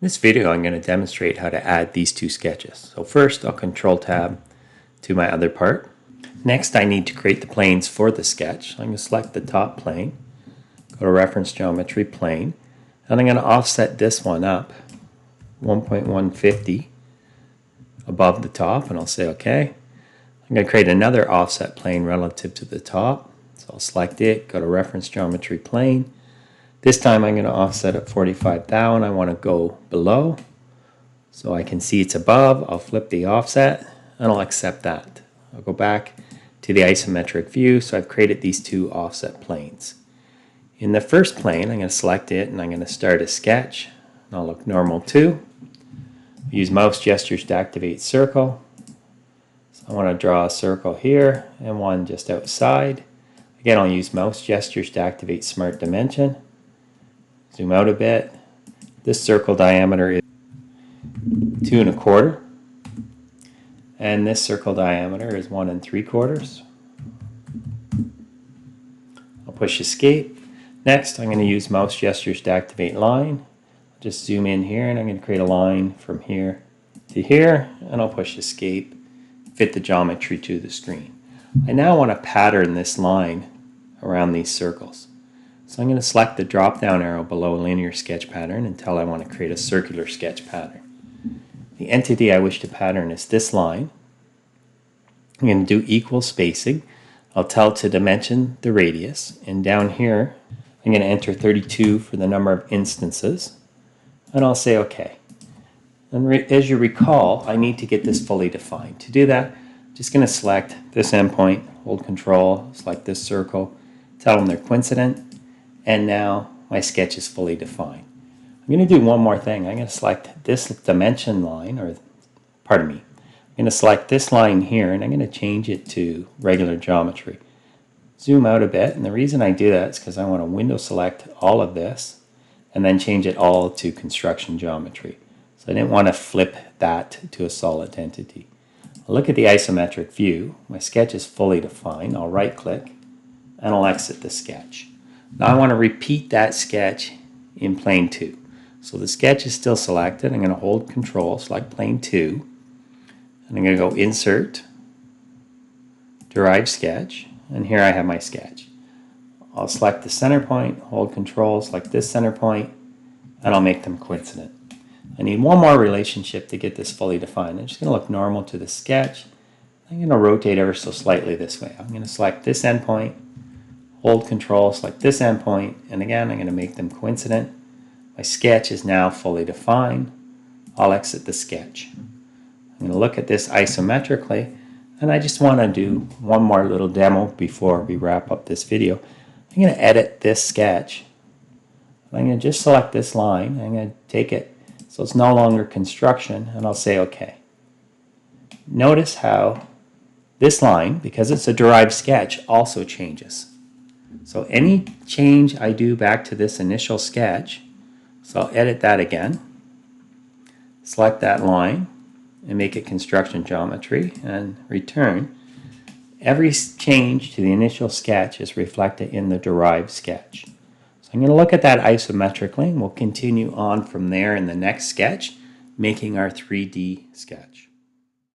In this video, I'm going to demonstrate how to add these two sketches. So first, I'll Control Tab to my other part. Next, I need to create the planes for the sketch. I'm going to select the top plane, go to Reference Geometry, Plane, and I'm going to offset this one up 1.150 above the top, and I'll say OK. I'm going to create another offset plane relative to the top. So I'll select it, go to Reference Geometry, Plane. This time I'm going to offset at 45 thou, and I want to go below so I can see it's above. I'll flip the offset and I'll accept that. I'll go back to the isometric view, so I've created these two offset planes. In the first plane, I'm going to select it and I'm going to start a sketch. And I'll look normal too. Use mouse gestures to activate circle. So I want to draw a circle here and one just outside. Again, I'll use mouse gestures to activate smart dimension. Zoom out a bit. This circle diameter is 2 1/4, and this circle diameter is 1 3/4. I'll push escape. Next, I'm going to use mouse gestures to activate line. I'll just zoom in here, and I'm going to create a line from here to here, and I'll push escape, fit the geometry to the screen. I now want to pattern this line around these circles. So I'm going to select the drop-down arrow below linear sketch pattern until I want to create a circular sketch pattern. The entity I wish to pattern is this line. I'm going to do equal spacing. I'll tell to dimension the radius, and down here I'm going to enter 32 for the number of instances, and I'll say OK. And as you recall, I need to get this fully defined. To do that, I'm just going to select this endpoint, hold Control, select this circle, tell them they're coincident. And now my sketch is fully defined. I'm going to do one more thing. I'm going to select this dimension line, or pardon me, I'm going to select this line here, and I'm going to change it to regular geometry. Zoom out a bit, and the reason I do that is because I want to window select all of this and then change it all to construction geometry. So I didn't want to flip that to a solid entity. I'll look at the isometric view. My sketch is fully defined. I'll right click and I'll exit the sketch. Now I want to repeat that sketch in plane 2. So the sketch is still selected. I'm going to hold Control, select plane 2, and I'm going to go Insert, Derived Sketch, and here I have my sketch. I'll select the center point, hold Control, select this center point, and I'll make them coincident. I need one more relationship to get this fully defined. I'm just going to look normal to the sketch. I'm going to rotate ever so slightly this way. I'm going to select this endpoint, hold Control, select this endpoint, and again I'm going to make them coincident. My sketch is now fully defined. I'll exit the sketch. I'm going to look at this isometrically, and I just want to do one more little demo before we wrap up this video. I'm going to edit this sketch. I'm going to just select this line. I'm going to take it so it's no longer construction, and I'll say OK. Notice how this line, because it's a derived sketch, also changes. So any change I do back to this initial sketch, so I'll edit that again, select that line and make it construction geometry and return. Every change to the initial sketch is reflected in the derived sketch. So I'm going to look at that isometrically, and we'll continue on from there in the next sketch, making our 3D sketch.